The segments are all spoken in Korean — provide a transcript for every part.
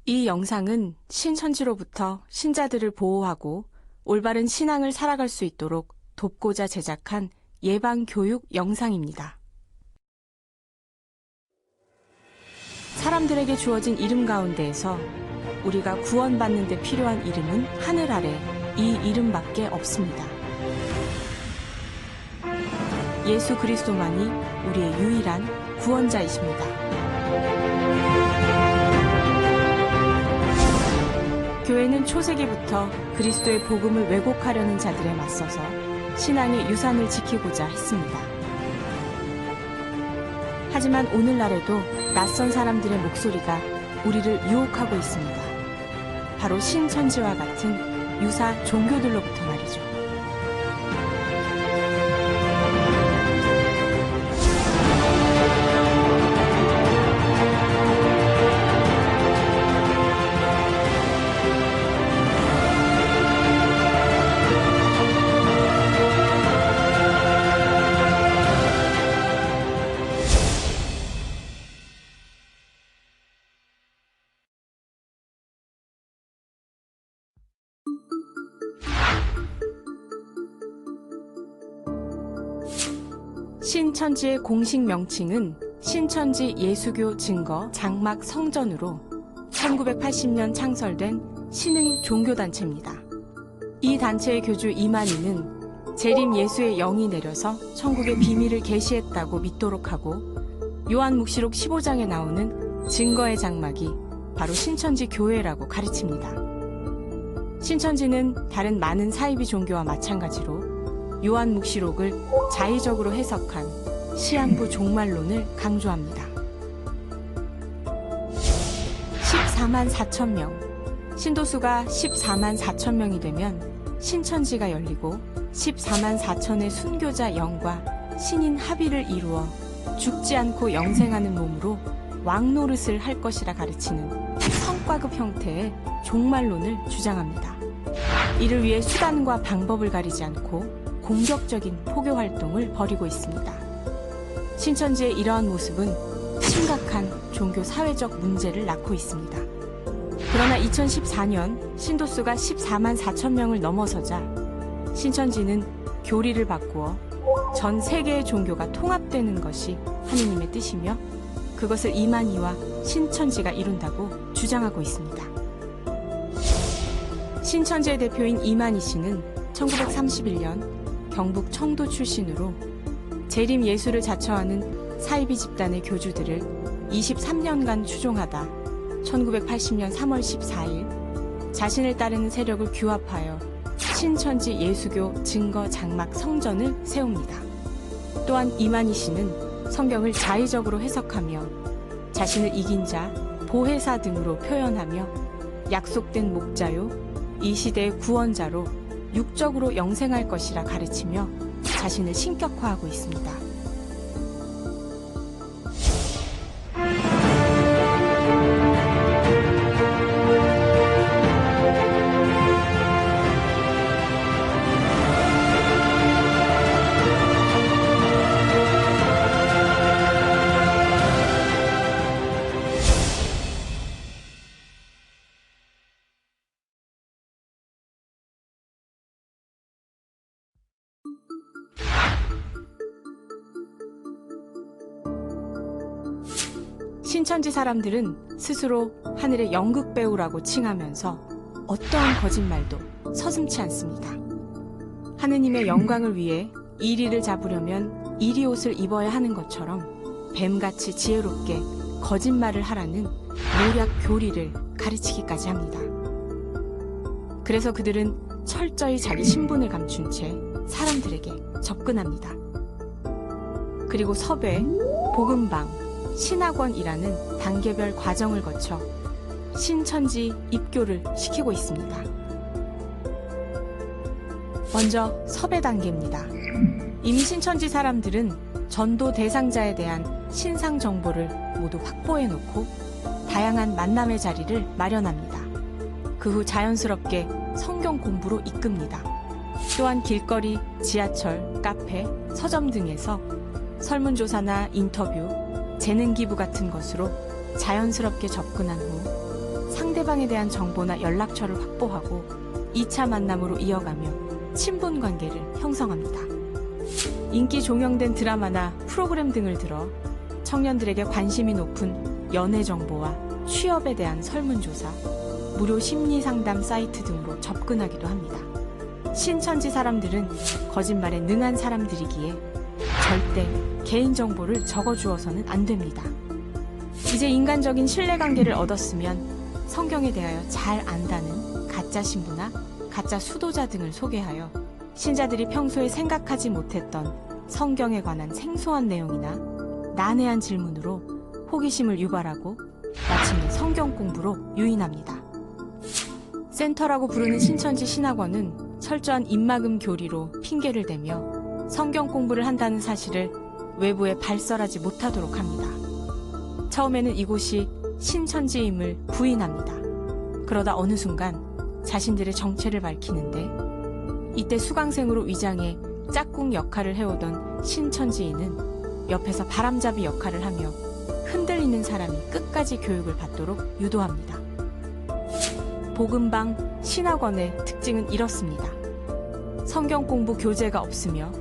이 영상은 신천지로부터 신자들을 보호하고 올바른 신앙을 살아갈 수 있도록 돕고자 제작한 예방교육 영상입니다. 사람들에게 주어진 이름 가운데에서 우리가 구원받는 데 필요한 이름은 하늘 아래 이 이름밖에 없습니다. 예수 그리스도만이 우리의 유일한 구원자이십니다. 교회는 초세기부터 그리스도의 복음을 왜곡하려는 자들에 맞서서 신앙의 유산을 지키고자 했습니다. 하지만 오늘날에도 낯선 사람들의 목소리가 우리를 유혹하고 있습니다. 바로 신천지와 같은 유사 종교들로부터 말이죠. 신천지의 공식 명칭은 신천지 예수교 증거 장막 성전으로 1980년 창설된 신흥 종교단체입니다. 이 단체의 교주 이만희는 재림 예수의 영이 내려서 천국의 비밀을 계시했다고 믿도록 하고 요한묵시록 15장에 나오는 증거의 장막이 바로 신천지 교회라고 가르칩니다. 신천지는 다른 많은 사이비 종교와 마찬가지로 요한묵시록을 자의적으로 해석한 시한부 종말론을 강조합니다. 14만 4천 명, 신도수가 14만 4천 명이 되면 신천지가 열리고 14만 4천의 순교자 영과 신인 합의를 이루어 죽지 않고 영생하는 몸으로 왕노릇을 할 것이라 가르치는 성과급 형태의 종말론을 주장합니다. 이를 위해 수단과 방법을 가리지 않고 공격적인 포교 활동을 벌이고 있습니다. 신천지의 이러한 모습은 심각한 종교 사회적 문제를 낳고 있습니다. 그러나 2014년 신도수가 14만 4천 명을 넘어서자 신천지는 교리를 바꾸어 전 세계의 종교가 통합되는 것이 하느님의 뜻이며 그것을 이만희와 신천지가 이룬다고 주장하고 있습니다. 신천지의 대표인 이만희 씨는 1931년 경북 청도 출신으로 재림 예수를 자처하는 사이비 집단의 교주들을 23년간 추종하다 1980년 3월 14일 자신을 따르는 세력을 규합하여 신천지 예수교 증거 장막 성전을 세웁니다. 또한 이만희 씨는 성경을 자의적으로 해석하며 자신을 이긴 자, 보혜사 등으로 표현하며 약속된 목자요, 이 시대의 구원자로 육적으로 영생할 것이라 가르치며 자신을 신격화하고 있습니다. 신천지 사람들은 스스로 하늘의 연극 배우라고 칭하면서 어떠한 거짓말도 서슴지 않습니다. 하느님의 영광을 위해 이리를 잡으려면 이리 옷을 입어야 하는 것처럼 뱀같이 지혜롭게 거짓말을 하라는 모략 교리를 가르치기까지 합니다. 그래서 그들은 철저히 자기 신분을 감춘 채 사람들에게 접근합니다. 그리고 섭외, 복음방, 신학원이라는 단계별 과정을 거쳐 신천지 입교를 시키고 있습니다. 먼저 섭외 단계입니다. 이미 신천지 사람들은 전도 대상자에 대한 신상 정보를 모두 확보해놓고 다양한 만남의 자리를 마련합니다. 그 후 자연스럽게 성경 공부로 이끕니다. 또한 길거리, 지하철, 카페, 서점 등에서 설문조사나 인터뷰, 재능 기부 같은 것으로 자연스럽게 접근한 후 상대방에 대한 정보나 연락처를 확보하고 2차 만남으로 이어가며 친분 관계를 형성합니다. 인기 종영된 드라마나 프로그램 등을 들어 청년들에게 관심이 높은 연애 정보와 취업에 대한 설문조사, 무료 심리 상담 사이트 등으로 접근하기도 합니다. 신천지 사람들은 거짓말에 능한 사람들이기에 절대 개인정보를 적어주어서는 안 됩니다. 이제 인간적인 신뢰관계를 얻었으면 성경에 대하여 잘 안다는 가짜 신부나 가짜 수도자 등을 소개하여 신자들이 평소에 생각하지 못했던 성경에 관한 생소한 내용이나 난해한 질문으로 호기심을 유발하고 마침내 성경 공부로 유인합니다. 센터라고 부르는 신천지 신학원은 철저한 입막음 교리로 핑계를 대며 성경 공부를 한다는 사실을 외부에 발설하지 못하도록 합니다. 처음에는 이곳이 신천지임을 부인합니다. 그러다 어느 순간 자신들의 정체를 밝히는데 이때 수강생으로 위장해 짝꿍 역할을 해오던 신천지인은 옆에서 바람잡이 역할을 하며 흔들리는 사람이 끝까지 교육을 받도록 유도합니다. 복음방 신학원의 특징은 이렇습니다. 성경 공부 교재가 없으며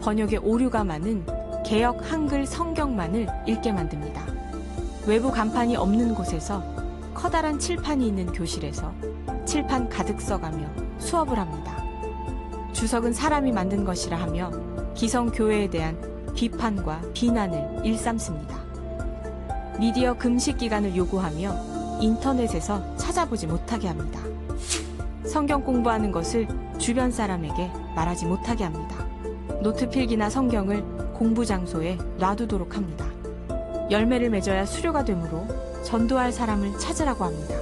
번역에 오류가 많은 개역 한글 성경만을 읽게 만듭니다. 외부 간판이 없는 곳에서 커다란 칠판이 있는 교실에서 칠판 가득 써가며 수업을 합니다. 주석은 사람이 만든 것이라 하며 기성교회에 대한 비판과 비난을 일삼습니다. 미디어 금식 기간을 요구하며 인터넷에서 찾아보지 못하게 합니다. 성경 공부하는 것을 주변 사람에게 말하지 못하게 합니다. 노트 필기나 성경을 공부 장소에 놔두도록 합니다. 열매를 맺어야 수료가 되므로 전도할 사람을 찾으라고 합니다.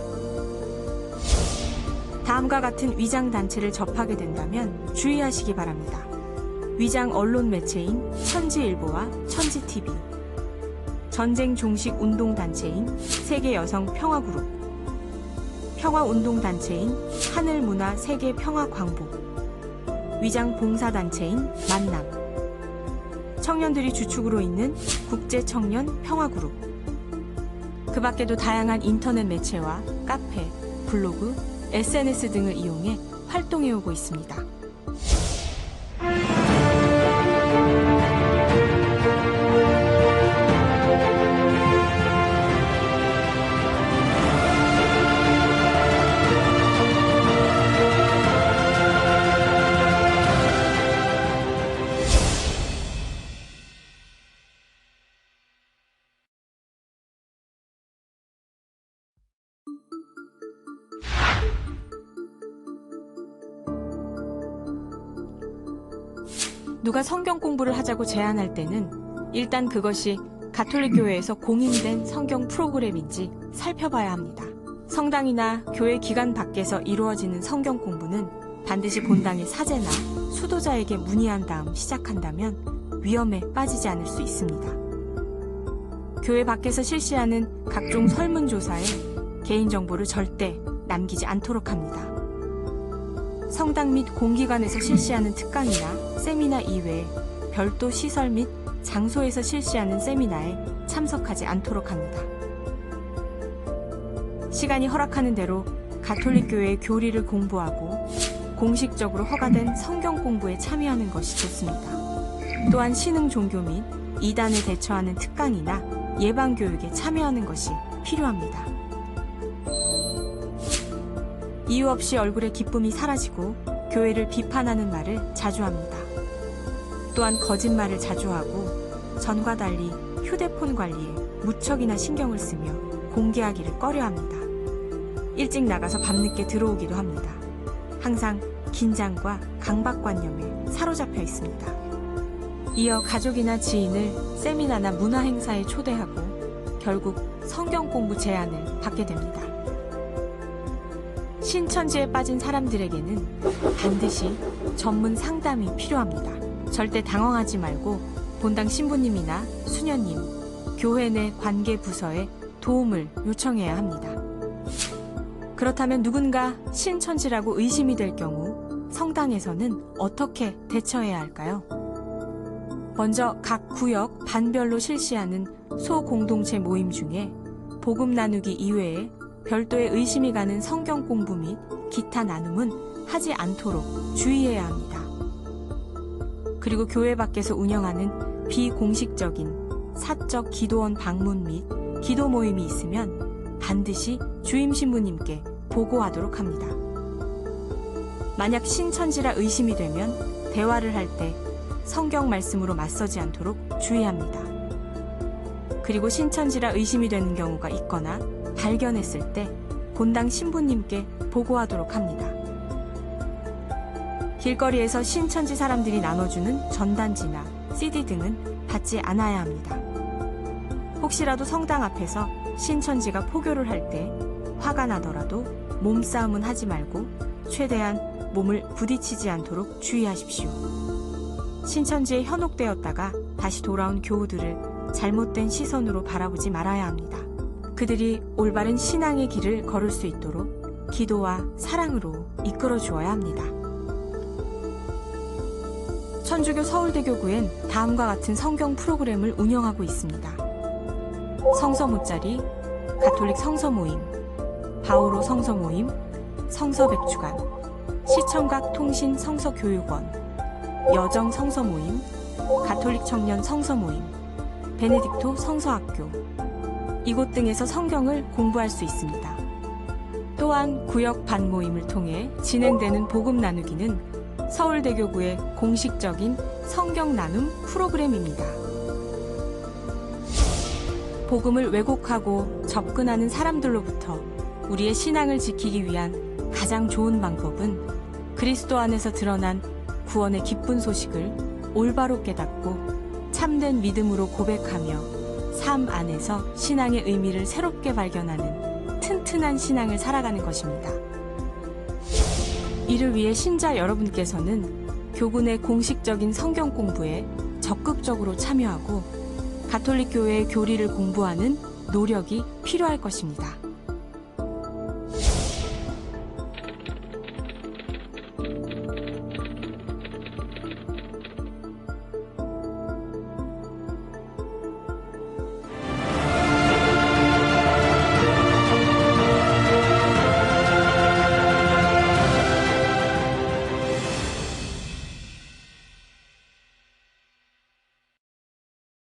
다음과 같은 위장 단체를 접하게 된다면 주의하시기 바랍니다. 위장 언론 매체인 천지일보와 천지TV, 전쟁 종식 운동단체인 세계여성평화그룹, 평화운동단체인 하늘문화 세계평화광복, 위장 봉사단체인 만남, 청년들이 주축으로 있는 국제청년평화그룹, 그 밖에도 다양한 인터넷 매체와 카페, 블로그, SNS 등을 이용해 활동해오고 있습니다. 누가 성경 공부를 하자고 제안할 때는 일단 그것이 가톨릭 교회에서 공인된 성경 프로그램인지 살펴봐야 합니다. 성당이나 교회 기관 밖에서 이루어지는 성경 공부는 반드시 본당의 사제나 수도자에게 문의한 다음 시작한다면 위험에 빠지지 않을 수 있습니다. 교회 밖에서 실시하는 각종 설문조사에 개인정보를 절대 남기지 않도록 합니다. 성당 및 공기관에서 실시하는 특강이나 세미나 이외에 별도 시설 및 장소에서 실시하는 세미나에 참석하지 않도록 합니다. 시간이 허락하는 대로 가톨릭 교회의 교리를 공부하고 공식적으로 허가된 성경 공부에 참여하는 것이 좋습니다. 또한 신흥 종교 및 이단에 대처하는 특강이나 예방교육에 참여하는 것이 필요합니다. 이유 없이 얼굴에 기쁨이 사라지고 교회를 비판하는 말을 자주 합니다. 또한 거짓말을 자주 하고 전과 달리 휴대폰 관리에 무척이나 신경을 쓰며 공개하기를 꺼려합니다. 일찍 나가서 밤늦게 들어오기도 합니다. 항상 긴장과 강박관념에 사로잡혀 있습니다. 이어 가족이나 지인을 세미나나 문화행사에 초대하고 결국 성경 공부 제안을 받게 됩니다. 신천지에 빠진 사람들에게는 반드시 전문 상담이 필요합니다. 절대 당황하지 말고 본당 신부님이나 수녀님, 교회 내 관계 부서에 도움을 요청해야 합니다. 그렇다면 누군가 신천지라고 의심이 될 경우 성당에서는 어떻게 대처해야 할까요? 먼저 각 구역 반별로 실시하는 소공동체 모임 중에 복음 나누기 이외에 별도의 의심이 가는 성경 공부 및 기타 나눔은 하지 않도록 주의해야 합니다. 그리고 교회 밖에서 운영하는 비공식적인 사적 기도원 방문 및 기도 모임이 있으면 반드시 주임 신부님께 보고하도록 합니다. 만약 신천지라 의심이 되면 대화를 할 때 성경 말씀으로 맞서지 않도록 주의합니다. 그리고 신천지라 의심이 되는 경우가 있거나 발견했을 때 본당 신부님께 보고하도록 합니다. 길거리에서 신천지 사람들이 나눠주는 전단지나 CD 등은 받지 않아야 합니다. 혹시라도 성당 앞에서 신천지가 포교를 할 때 화가 나더라도 몸싸움은 하지 말고 최대한 몸을 부딪히지 않도록 주의하십시오. 신천지에 현혹되었다가 다시 돌아온 교우들을 잘못된 시선으로 바라보지 말아야 합니다. 그들이 올바른 신앙의 길을 걸을 수 있도록 기도와 사랑으로 이끌어 주어야 합니다. 천주교 서울대교구엔 다음과 같은 성경 프로그램을 운영하고 있습니다. 성서 모짜리, 가톨릭 성서 모임, 바오로 성서 모임, 성서 백주간, 시청각 통신 성서 교육원, 여정 성서 모임, 가톨릭 청년 성서 모임, 베네딕토 성서학교, 이곳 등에서 성경을 공부할 수 있습니다. 또한 구역 반 모임을 통해 진행되는 복음 나누기는 서울대교구의 공식적인 성경 나눔 프로그램입니다. 복음을 왜곡하고 접근하는 사람들로부터 우리의 신앙을 지키기 위한 가장 좋은 방법은 그리스도 안에서 드러난 구원의 기쁜 소식을 올바로 깨닫고 참된 믿음으로 고백하며 삶 안에서 신앙의 의미를 새롭게 발견하는 튼튼한 신앙을 살아가는 것입니다. 이를 위해 신자 여러분께서는 교군의 공식적인 성경 공부에 적극적으로 참여하고 가톨릭 교회의 교리를 공부하는 노력이 필요할 것입니다.